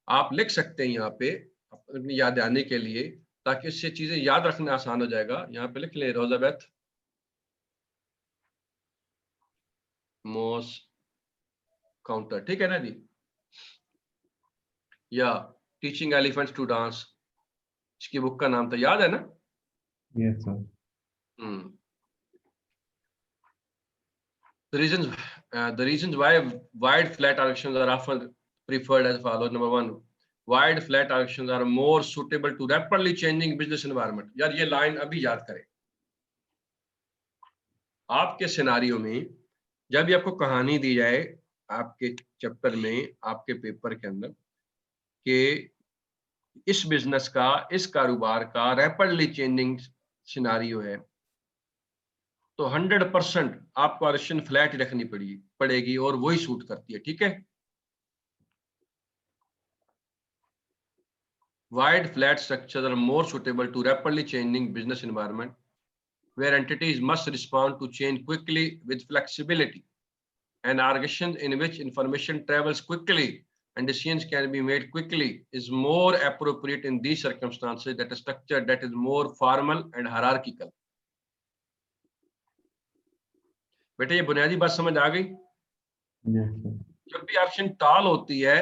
आप लिख सकते हैं यहाँ पे अपनी याद आने के लिए, ताकि इससे चीजें याद रखना आसान हो जाएगा। यहाँ पे लिख ले रोजाबेथ मोस काउंटर, ठीक है ना जी। या टीचिंग एलिफेंट्स टू डांस, इसकी बुक का नाम तो याद है ना। Yes, sir. The reasons why wide flat arctions are often preferred as follows. Number one, wide flat arctions are more suitable to rapidly changing business environment. यार ये line अभी याद करें। आपके सिनारियो में जब भी आपको कहानी दी जाए आपके चैप्टर में, आपके पेपर के अंदर, कि इस बिजनेस का, इस कारोबार का रैपिडली चेंजिंग सिनारियो है, तो 100% आपको आरक्षण फ्लैट रखनी पड़ेगी और वही सूट करती है, ठीक है। Wide flat structures are more suitable to rapidly changing business environment where entities must respond to change quickly with flexibility, and organizations in which information travels quickly and decisions can be made quickly is more appropriate in these circumstances that a structure that is more formal and hierarchical. बेटे ये बुनियादी बात समझ आ गई। Yes, sir. जब भी option टाल होती है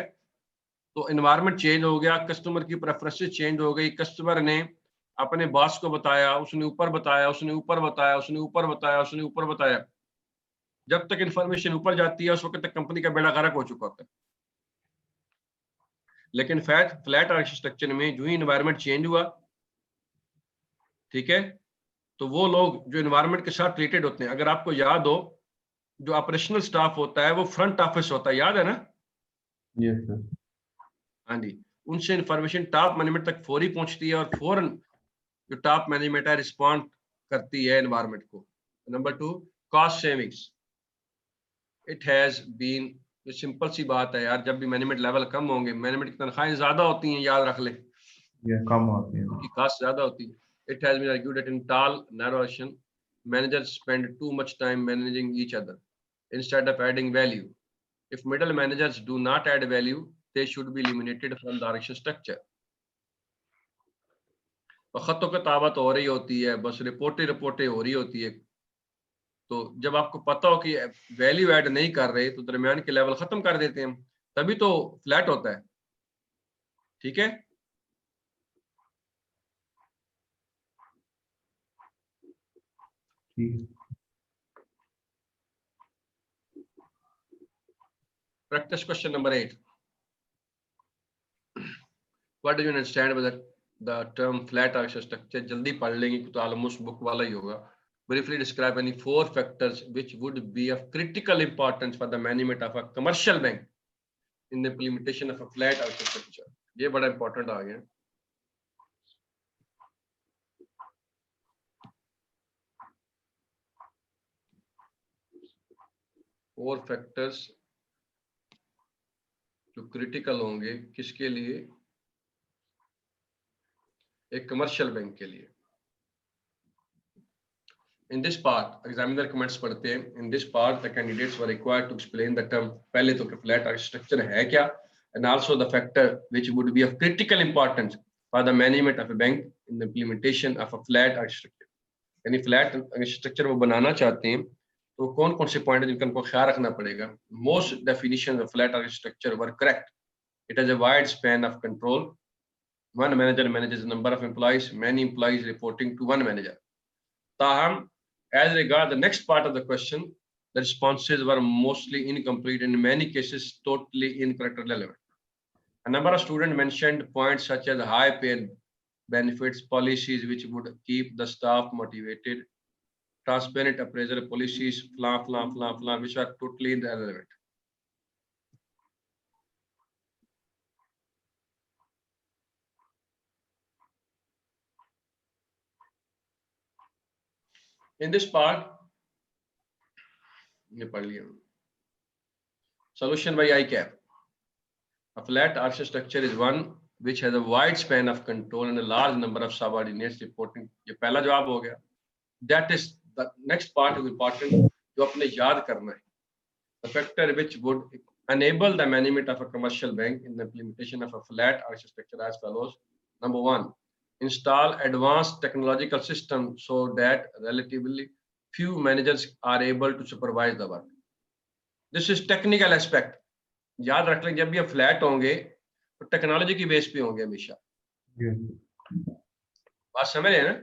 तो एनवायरनमेंट चेंज हो गया, कस्टमर की प्रेफरेंसेस चेंज हो गई, कस्टमर ने अपने बॉस को बताया, उसने ऊपर बताया, उसने ऊपर बताया, उसने ऊपर बताया, उसने ऊपर बताया। जब तक इंफॉर्मेशन ऊपर जाती है उस वक्त तक कंपनी का बेड़ा गर्क हो चुका होता है। लेकिन फ्लैट आर्किटेक्चर में जो ही एनवायरनमेंट चेंज हुआ, ठीक है, तो वो लोग जो एनवायरनमेंट के साथ रिलेटेड होते हैं, अगर आपको याद हो जो ऑपरेशनल स्टाफ होता है वो फ्रंट ऑफिस होता है, याद है ना। Yes, sir. हाँ जी, उनसे इंफॉर्मेशन टॉप मैनेजमेंट तक फौरी पहुंचती है और फौरन जो टॉप मैनेजमेंट है रिस्पॉन्ड करती है एनवायरनमेंट को। Number two, cost savings. It has been, जो सिंपल सी बात है यार, जब भी मैनेजमेंट लेवल कम होंगे, मैनेजमेंट की तनख्वाहें ज्यादा होती हैं, याद रख ले, Yeah, कम होती है। उनकी कास्ट ज्यादा होती है। It has been argued that in tall narrow ocean managers spend too much time managing each other instead of adding value. If middle managers do not add value, they should be eliminated from the organization structure. और खतों किताबत हो रही होती है, बस रिपोर्टें हो रही होती है। तो जब आपको पता हो कि वैल्यू ऐड नहीं कर रहे तो दरमियान के लेवल खत्म कर देते हैं, तभी तो फ्लैट होता है, ठीक है। Practice question number 8, what do you understand by the term flat architecture. जल्दी पढ़ लेंगे तो ऑलमोस्ट बुक वाला ही होगा। Briefly describe any 4 factors which would be of critical importance for the management of a commercial bank in the implementation of a flat architecture. ये बड़ा important आ गया। 4 factors जो क्रिटिकल होंगे किसके लिए, एक कमर्शियल बैंक के लिए। In this part, examiner comments पढ़ते हैं। In this part, the candidates were required to explain the term, पहले तो flat architecture है क्या, and also the factor which would be of critical importance for the management of a bank in the implementation of a flat architecture. यानी flat architecture वो बनाना चाहते हैं तो कौन कौन से पॉइंट है जिनका उनको ख्याल रखना पड़ेगा। Most definitions of flat architecture were correct. It has a wide span of control. One manager manages a number of employees, many employees reporting to one manager. ताहम, as regard the next part of the question, the responses were mostly incomplete, in many cases totally incorrect or irrelevant. A number of students mentioned points such as high pay benefits, policies which would keep the staff motivated, transparent appraisal policies, which are totally irrelevant. In this part, ये पढ़ लिया, solution by ICAP. A flat architecture is one which has a wide span of control and a large number of subordinates reporting. ये पहला जवाब हो गया. That is the next part is important, जो अपने याद करना है. The factor which would enable the management of a commercial bank in the implementation of a flat architecture as follows. Number one, install advanced technological systems so that relatively few managers are able to supervise the work. This is technical aspect. याद रख लें, जब भी आप flat होंगे तो technology की base पे होंगे हमेशा. बात समझ रहे हैं ना?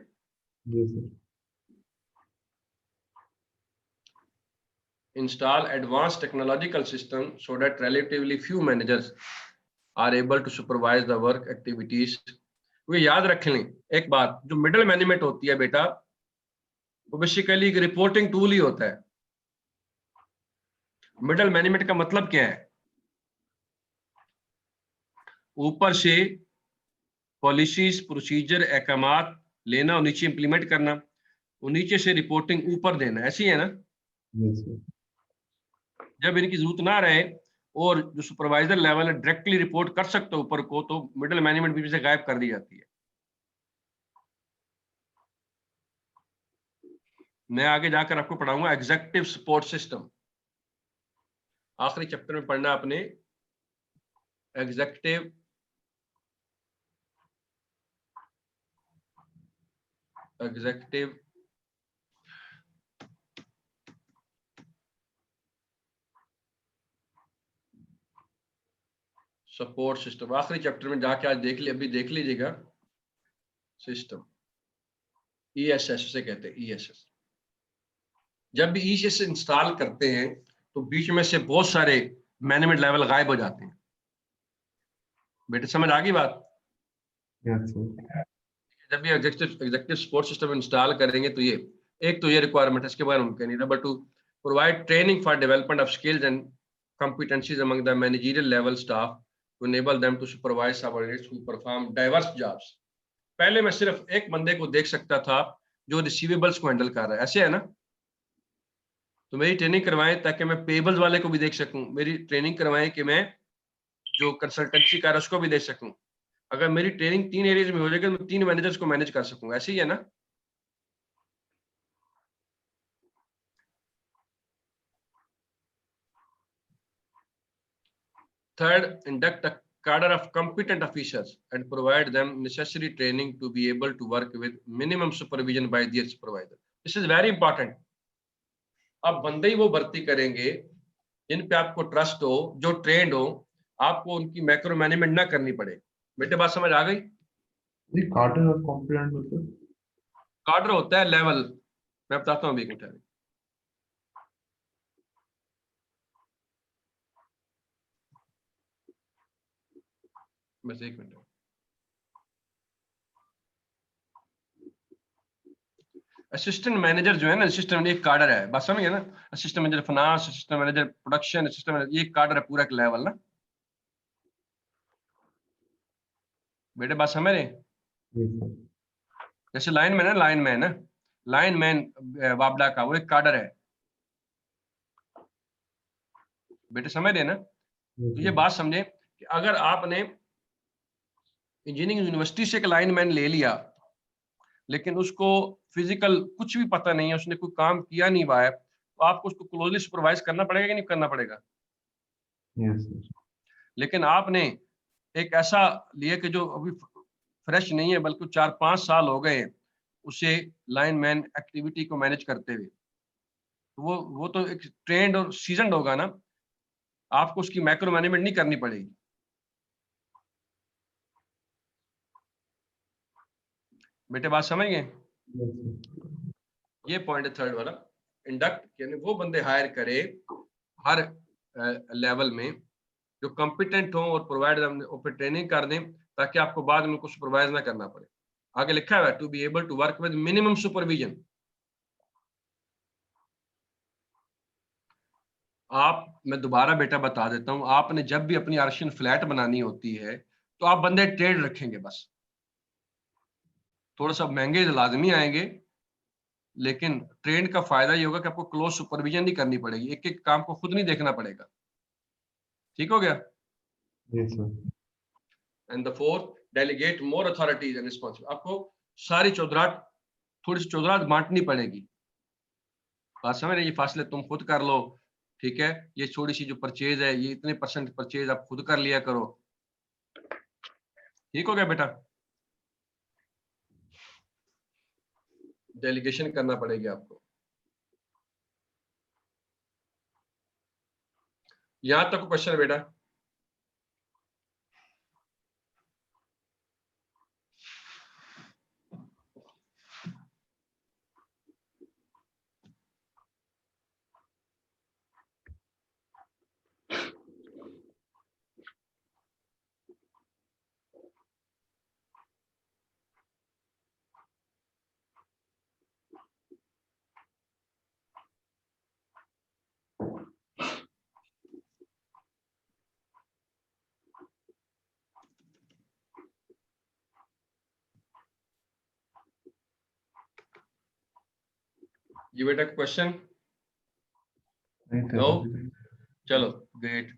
Install advanced technological systems so that relatively few managers are able to supervise the work activities. वो याद रख लें एक बात, जो मिडिल मैनेजमेंट होती है बेटा, वो बेसिकली एक रिपोर्टिंग टूल ही होता है. मिडिल मैनेजमेंट का मतलब क्या है? ऊपर से पॉलिसीज, प्रोसीजर, अहकामात लेना और नीचे इंप्लीमेंट करना, और नीचे से रिपोर्टिंग ऊपर देना. ऐसी है ना? जब इनकी जरूरत ना रहे और जो सुपरवाइजर लेवल है डायरेक्टली रिपोर्ट कर सकते हो ऊपर को, तो मिडिल मैनेजमेंट बीच से गायब कर दी जाती है. मैं आगे जाकर आपको पढ़ाऊंगा एग्जीक्यूटिव सपोर्ट सिस्टम. आखिरी चैप्टर में पढ़ना आपने एग्जीक्यूटिव सपोर्ट सिस्टम. आखिरी चैप्टर में जाके आज देख अभी देख लीजिएगा. सिस्टम ESS से कहते हैं. ESS जब भी ESS इंस्टॉल करते हैं तो बीच में से बहुत सारे मैनेजमेंट लेवल गायब हो जाते हैं. बेटे समझ आ गई बात? जब भी एग्जीक्यूटिव सपोर्ट सिस्टम इंस्टॉल करेंगे तो ये एक तो ये रिक्वायरमेंट है, इसके बारे में कहनी. Number two, provide training for development of skills and competencies among the managerial level staff to enable them to supervise subordinates who perform diverse jobs. पहले मैं सिर्फ एक बंदे को देख सकता था जो रिसीवेबल्स को हैंडल कर रहा है. ऐसे है ना? तो मेरी ट्रेनिंग करवाएं ताकि मैं पेबल्स वाले को भी देख सकूं. मेरी ट्रेनिंग करवाएं कि मैं जो कंसल्टेंसी कर रहा है उसको भी देख सकूं. अगर मेरी ट्रेनिंग 3 एरियाज में हो जाएगी तो मैं 3 मैनेजर्स को मैनेज कर सकूंगा. ऐसे ही है ना? Third, induct a cadre of competent officers and provide them necessary training to be able to work with minimum supervision by their supervisor. This is very important. आप बंदे ही वो भर्ती करेंगे जिन पे आपको ट्रस्ट हो, जो ट्रेंड हो, आपको उनकी मैक्रो मैनेजमेंट ना करनी पड़े. बेटे बात समझ आ गई? कार्डर और कॉम्प्लीमेंट मतलब कार्डर होता है लेवल. मैं बताता हूँ, एक मिनट. बस एक मिनट. असिस्टेंट मैनेजर जो है ना, असिस्टेंट मैनेजर एक कार्डर है. बात समझ गए ना? Assistant manager finance, assistant manager production, assistant manager, ये कार्डर है पूरा एक लेवल ना. बेटे बात समझ रहे? जैसे लाइनमैन है ना, लाइनमैन वाबला का वो एक कार्डर है. बेटे समझ रहे ना? तो ये बात समझे कि अगर आपने इंजीनियरिंग यूनिवर्सिटी से एक लाइनमैन ले लिया लेकिन उसको फिजिकल कुछ भी पता नहीं है, उसने कोई काम किया नहीं हुआ है, तो आपको उसको क्लोजली सुपरवाइज करना पड़ेगा कि नहीं करना पड़ेगा? लेकिन आपने एक ऐसा लिया कि जो अभी फ्रेश नहीं है बल्कि 4-5 साल हो गए उसे लाइनमैन एक्टिविटी को मैनेज करते हुए, तो वो तो एक ट्रेंड और सीजनड होगा ना. आपको उसकी मैक्रो मैनेजमेंट नहीं करनी पड़ेगी. बेटे बात समझ गए? ये पॉइंट है थर्ड वाला. इंडक्ट यानी वो बंदे हायर करे हर लेवल में जो कॉम्पिटेंट हो और प्रोवाइड फिर ट्रेनिंग कर दें ताकि आपको बाद में उनको सुपरवाइज ना करना पड़े. आगे लिखा हुआ है to be able to work with minimum supervision. मैं दोबारा बेटा बता देता हूं, आपने जब भी अपनी आर्शियन फ्लैट बनानी होती है तो आप बंदे ट्रेड रखेंगे. बस थोड़ा सा महंगे लाजमी आएंगे लेकिन ट्रेंड का फायदा ये होगा कि आपको क्लोज सुपरविजन नहीं करनी पड़ेगी, एक एक काम को खुद नहीं देखना पड़ेगा। ठीक हो गया? Yes, sir. And the fourth, delegate more authorities and responsibility. आपको सारी चौधराहट, थोड़ी सी चौधराहट बांटनी पड़ेगी। बात समझ रहे? ये फासले तुम खुद कर लो, ठीक है, ये थोड़ी सी जो परचेज है, ये इतने % परचेज आप खुद कर लिया करो। ठीक हो गया बेटा? डेलीगेशन करना पड़ेगी आपको। यहां तक क्वेश्चन है बेटा? ये बेटा क्वेश्चन नहीं sir, नो? अभी नहीं। चलो ग्रेट,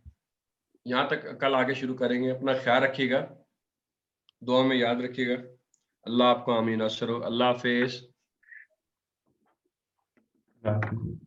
यहां तक कल आगे शुरू करेंगे। अपना ख्याल रखिएगा, दुआ में याद रखिएगा। अल्लाह आपको आमीन असर हो। अल्लाह हाफिज। Last.